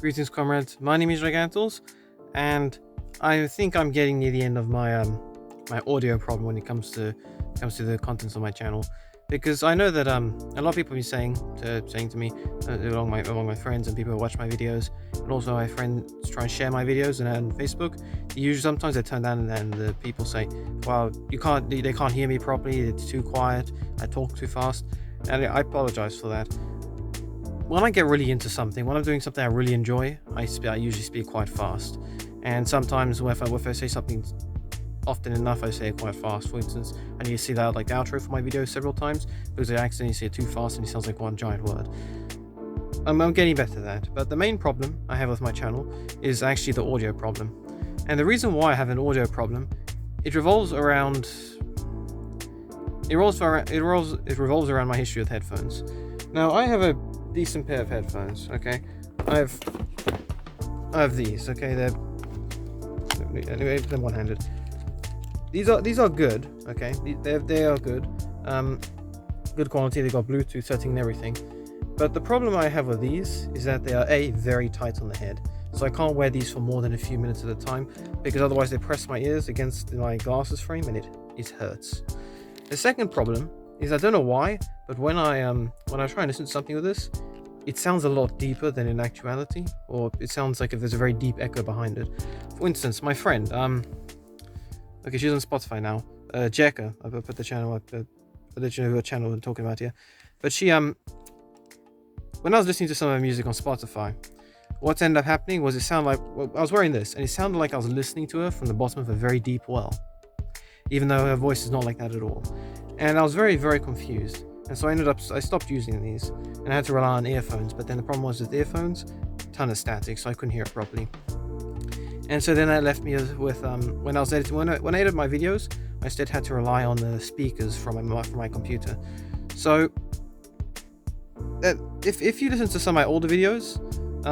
Greetings, comrades. My name is Gigantos, and I think I'm getting near the end of my my audio problem when it comes to the contents of my channel, because I know that a lot of people have been saying to me among my friends and people who watch my videos, and also my friends try and share my videos and on Facebook. Usually, sometimes they turn down and the people say, "Well, they can't hear me properly. It's too quiet. I talk too fast," and I apologize for that. When I get really into something, when I'm doing something I really enjoy, I usually speak quite fast. And sometimes if I say something often enough, I say it quite fast. For instance, I need to see that like the outro for my video several times because I accidentally say it too fast and it sounds like one giant word. I'm getting better at that. But the main problem I have with my channel is actually the audio problem. And the reason why I have an audio problem, it revolves around my history with headphones. Now, I have a decent pair of headphones, okay? I have these, okay? They're one-handed. These are good, okay? They are good. Good quality. They got Bluetooth setting and everything. But the problem I have with these is that they are very tight on the head. So I can't wear these for more than a few minutes at a time because otherwise they press my ears against my glasses frame and it hurts. The second problem is, I don't know why, but when I try and listen to something with this, it sounds a lot deeper than in actuality, or it sounds like if there's a very deep echo behind it. For instance, my friend, okay, she's on Spotify now, Jekka, I'll put the channel up, I'll let you know what channel I'm talking about here. But she, when I was listening to some of her music on Spotify, what ended up happening was it sounded like, I was wearing this, and it sounded like I was listening to her from the bottom of a very deep well, even though her voice is not like that at all. And I was very, very confused. And so I stopped using these and I had to rely on earphones. But then the problem was with earphones, ton of static, so I couldn't hear it properly. And so then that left me with when I edited my videos, I instead had to rely on the speakers from my computer. So if you listen to some of my older videos,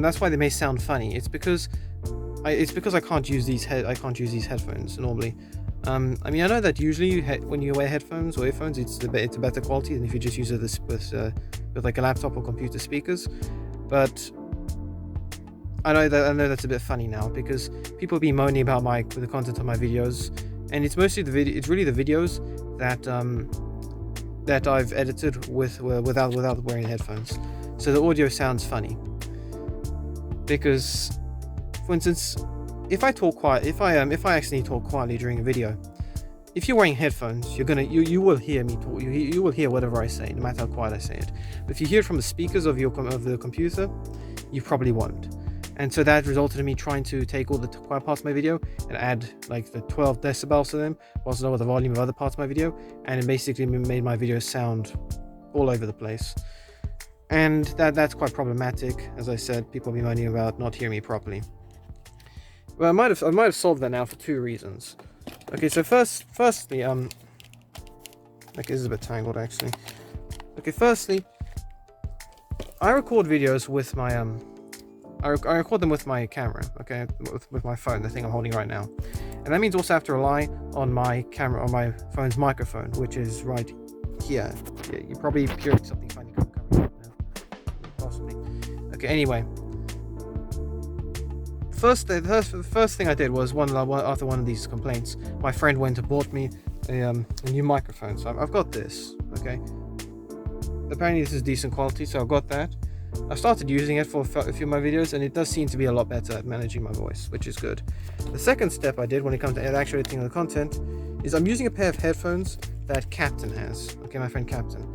that's why they may sound funny. It's because I can't use these headphones normally. I mean, I know that usually when you wear headphones or earphones, it's a better quality than if you just use it with like a laptop or computer speakers. But I know that's a bit funny now because people be moaning about the content of my videos, and it's mostly it's really the videos that I've edited without wearing headphones. So the audio sounds funny because, for instance, if I talk quiet, if I accidentally talk quietly during a video, if you're wearing headphones, you will hear me talk. You will hear whatever I say, no matter how quiet I say it. But if you hear it from the speakers of the computer, you probably won't. And so that resulted in me trying to take all the quiet parts of my video and add like the 12 decibels to them, whilst lower the volume of other parts of my video, and it basically made my video sound all over the place. And that's quite problematic. As I said, people be moaning about not hearing me properly. Well, I might have solved that now for two reasons. Okay, so firstly, okay, this is a bit tangled actually. Okay, firstly, I record videos with my I record them with my camera, okay, with my phone, the thing I'm holding right now, and that means also I have to rely on my camera, on my phone's microphone, which is right here. Yeah, you're probably hearing something funny coming right now, possibly. Okay, anyway. The first thing I did was after one of these complaints, my friend went and bought me a new microphone. So I've got this, okay. Apparently this is decent quality, so I've got that. I started using it for a few of my videos, and it does seem to be a lot better at managing my voice, which is good. The second step I did when it comes to actually editing the content is I'm using a pair of headphones that Captain has. Okay, my friend Captain.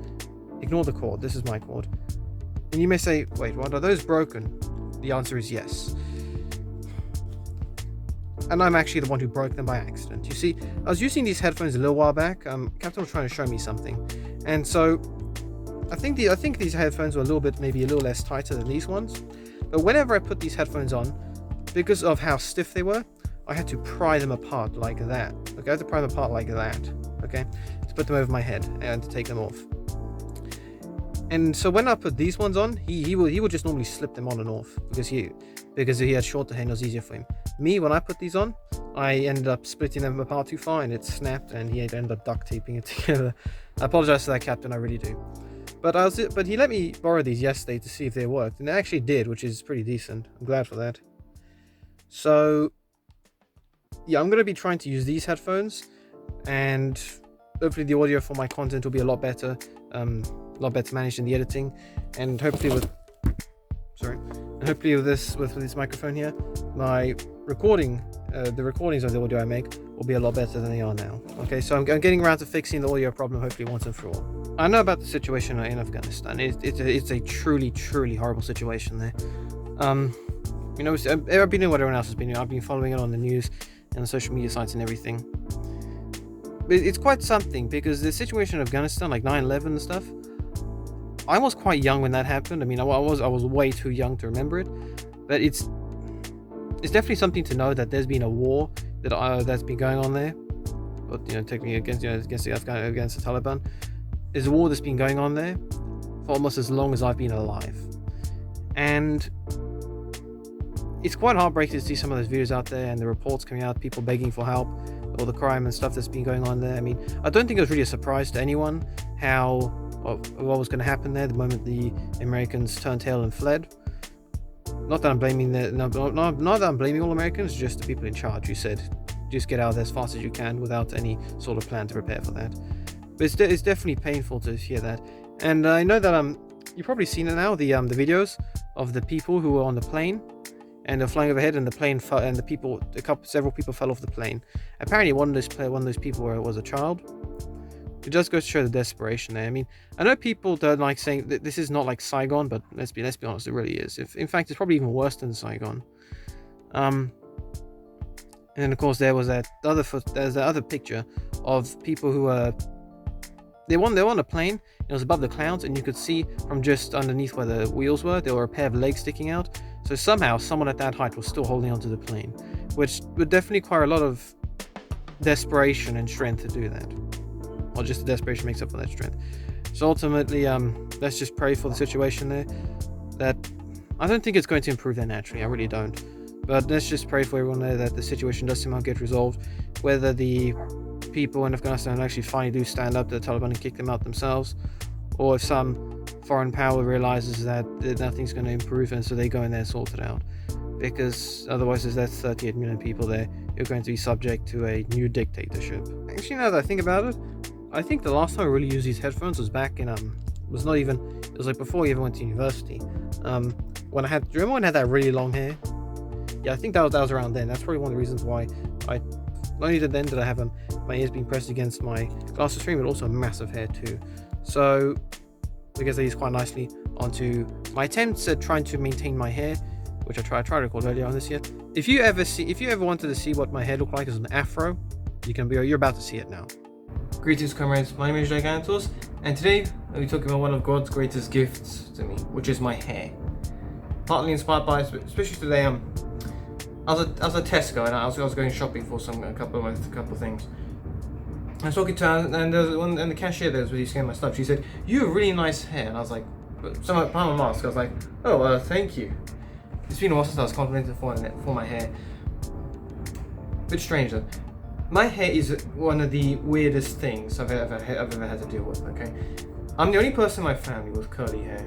Ignore the cord. This is my cord. And you may say, wait, what, are those broken? The answer is yes. And I'm actually the one who broke them by accident. You see, I was using these headphones a little while back. Captain was trying to show me something, and so I think these headphones were maybe a little less tighter than these ones. But whenever I put these headphones on, because of how stiff they were, I had to pry them apart like that. Okay, I had to pry them apart like that. Okay, to put them over my head and to take them off. And so when I put these ones on, he would just normally slip them on and off because he had shorter hair and it was easier for him. Me, when I put these on, I ended up splitting them apart too far and it snapped, and he ended up duct taping it together. I apologize for that, Captain, I really do. But he let me borrow these yesterday to see if they worked, and they actually did, which is pretty decent. I'm glad for that. So yeah, I'm gonna be trying to use these headphones, and hopefully the audio for my content will be a lot better managed in the editing, and hopefully with this microphone here, my recording, the recordings of the audio I make will be a lot better than they are now. Okay, so I'm getting around to fixing the audio problem hopefully once and for all. I know about the situation in Afghanistan. It's a truly, truly horrible situation there. You know, I've been doing what everyone else has been doing. I've been following it on the news and the social media sites and everything. But it's quite something, because the situation in Afghanistan, like 9/11 and stuff, I was quite young when that happened. I mean, I was way too young to remember it, but it's definitely something to know that there's been a war that's been going on there. But you know, technically against the Taliban, there's a war that's been going on there for almost as long as I've been alive, and it's quite heartbreaking to see some of those videos out there and the reports coming out, people begging for help, all the crime and stuff that's been going on there. I mean, I don't think it was really a surprise to anyone what was going to happen there the moment the Americans turned tail and fled. Not that I'm blaming not that I'm blaming all Americans, just the people in charge who said, just get out there as fast as you can without any sort of plan to prepare for that. But it's definitely painful to hear that. And I know that you've probably seen it now, the videos of the people who were on the plane and they're flying overhead, and the plane and several people fell off the plane. Apparently one of those people was a child. It just goes to show the desperation there. I mean, I know people don't like saying that this is not like Saigon, but let's be honest, it really is. In fact, it's probably even worse than Saigon. And then of course there's that other picture of people who they were on a plane. It was above the clouds, and you could see from just underneath where the wheels were, there were a pair of legs sticking out. So somehow someone at that height was still holding onto the plane, which would definitely require a lot of desperation and strength to do that. Or just the desperation makes up for that strength. So ultimately, let's just pray for the situation there. That I don't think it's going to improve there naturally. I really don't. But let's just pray for everyone there that the situation does somehow get resolved. Whether the people in Afghanistan actually finally do stand up to the Taliban and kick them out themselves, or if some foreign power realizes that nothing's going to improve, and so they go in there and sort it out. Because otherwise, there's 38 million people there. You're going to be subject to a new dictatorship. Actually, now that I think about it, I think the last time I really used these headphones was back in it was like before I even went to university. When I had, do you remember when I had that really long hair? Yeah, I think that was around then. That's probably one of the reasons why I not only then did I have my ears being pressed against my glasses screen, but also a massive hair too. So I guess they use quite nicely onto my attempts at trying to maintain my hair, which I tried to record earlier on this year. If you ever wanted to see what my hair looked like as an afro, you're about to see it now. Greetings, comrades. My name is Gigantos, and today I'll be talking about one of God's greatest gifts to me, which is my hair. Partly inspired by, especially today, I was at Tesco and I was going shopping for a couple of things. I was talking to her, and the cashier there was really scanning my stuff. She said, "You have really nice hair," and I was like, behind my mask, I was like, "Oh, thank you." It's been a while since I was complimented for my hair. Bit strange though. My hair is one of the weirdest things I've ever had to deal with. Okay, I'm the only person in my family with curly hair.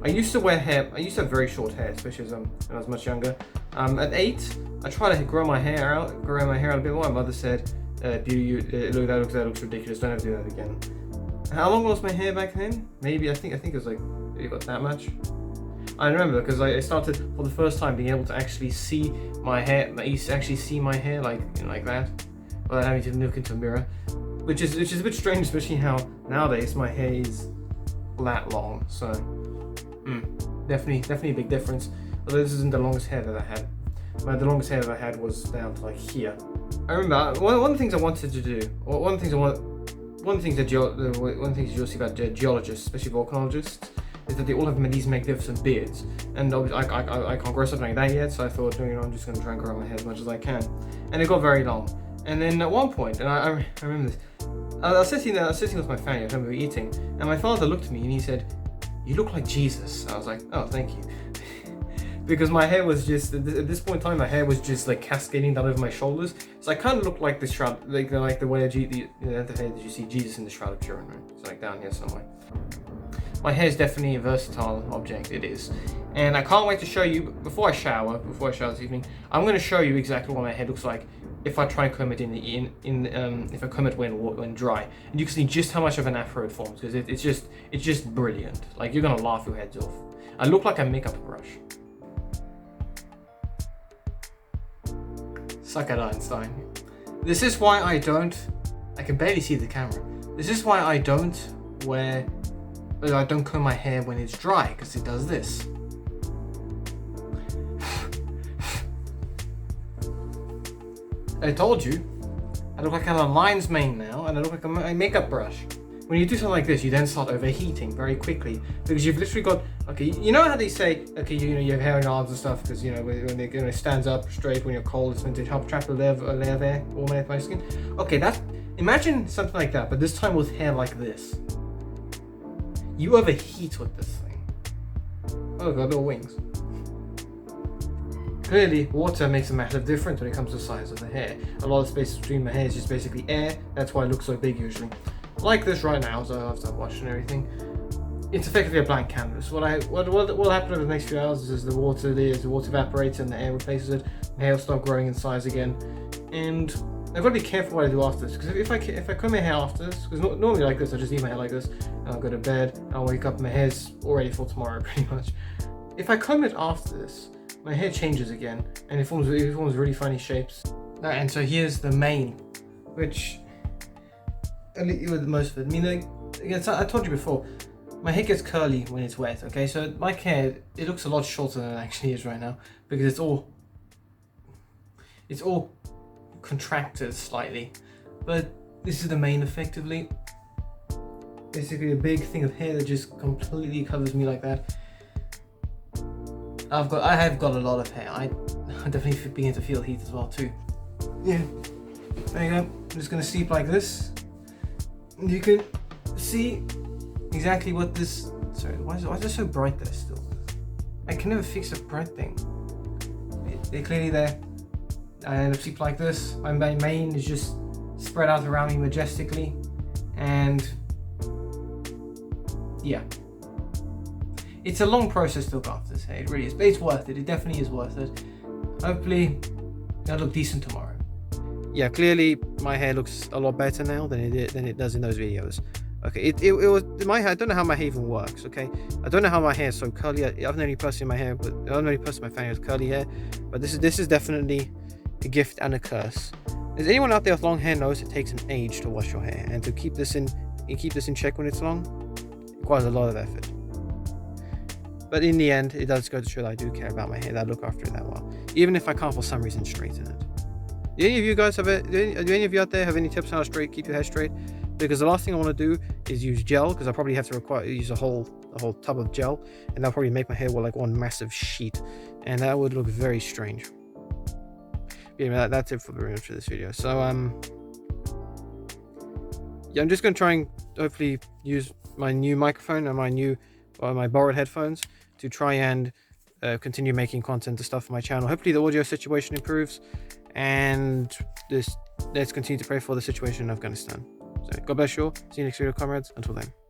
I used to have very short hair, especially when I was much younger. At 8, I tried to grow my hair out a bit more. My mother said, that looks ridiculous, don't ever do that again. How long was my hair back then? Maybe, I think it was like, it got that much. I remember because I started for the first time being able to actually see my hair. I used to actually see my hair like that, without having to look into a mirror, which is a bit strange, especially how nowadays my hair is that long. So definitely a big difference. Although this isn't the longest hair that I had. The longest hair that I had was down to like here. I remember one of the things I wanted to do, or one of the things you'll see about geologists, especially volcanologists, is that they all have these magnificent beards. And I can't grow something like that yet, so I thought, I'm just going to try and grow my hair as much as I can. And it got very long. And then at one point, and I remember this, I was sitting with my family, I remember we were eating, and my father looked at me and he said, "You look like Jesus." I was like, "Oh, thank you." because my hair was just at this point in time, my hair was just like cascading down over my shoulders, so I kind of looked like the shroud, like the way the hair that you see Jesus in the Shroud of Turin, right? It's like down here somewhere. My hair is definitely a versatile object. It is, and I can't wait to show you before I shower this evening. I'm going to show you exactly what my hair looks like if I try and comb it if I comb it when dry, and you can see just how much of an afro it forms, because it's just brilliant. Like, you're gonna laugh your heads off. I look like a makeup brush. Suck it, Einstein. This is why I can barely see the camera. This is why I don't comb my hair when it's dry, because it does this. I told you, I look like I'm a lion's mane now, and I look like a makeup brush. When you do something like this, you then start overheating very quickly, because you've literally got, okay, you know how they say, okay, you know, you have hair in arms and stuff, because, you know, when it stands up straight when you're cold, it's meant to help trap a layer of air all my skin. Okay, imagine something like that, but this time with hair like this. You overheat with this thing. Oh, got little wings. Clearly, water makes a massive difference when it comes to the size of the hair. A lot of space between my hair is just basically air. That's why it looks so big usually. Like this right now, so after I've washed and everything, it's effectively a blank canvas. What will happen over the next few hours is the water evaporates and the air replaces it. The hair will start growing in size again, and I've got to be careful what I do after this, because if I comb my hair after this, because normally like this, I just leave my hair like this, and I'll go to bed, and I'll wake up, and my hair's all ready for tomorrow, pretty much. If I comb it after this, my hair changes again, and it forms really funny shapes. And so here's the mane, which with most of it. I mean, like, I told you before, my hair gets curly when it's wet. Okay, so my hair, it looks a lot shorter than it actually is right now, because it's all contracted slightly. But this is the mane, effectively. Basically, a big thing of hair that just completely covers me like that. I have got a lot of hair. I definitely begin to feel heat as well too. Yeah, there you go. I'm just gonna sleep like this. You can see exactly what this. Sorry, why is it so bright there still? I can never fix a bright thing. They're clearly there. I end up sleep like this. My mane is just spread out around me majestically, and yeah. It's a long process to look after this hair, it really is, but it's worth it. It definitely is worth it. Hopefully, it'll look decent tomorrow. Yeah, clearly my hair looks a lot better now than it does in those videos. Okay, it was my hair. I don't know how my hair even works. Okay, I don't know how my hair is so curly. I'm the only person in my hair, but I'm the only person in my family with curly hair. But this is definitely a gift and a curse. As anyone out there with long hair knows, it takes an age to wash your hair, and to keep this in check when it's long requires a lot of effort. But in the end, it does go to show that I do care about my hair, that I look after it that well, even if I can't for some reason straighten it. Do any of you guys do any of you out there have any tips on how to keep your hair straight? Because the last thing I want to do is use gel, because I probably have to use a whole tub of gel, and that'll probably make my hair look like one massive sheet, and that would look very strange. Yeah, that's it for this video. So yeah, I'm just gonna try and hopefully use my new microphone and my borrowed headphones to try and continue making content and stuff for my channel. Hopefully the audio situation improves, and let's continue to pray for the situation in Afghanistan. So God bless you all. See you next video, comrades. Until then.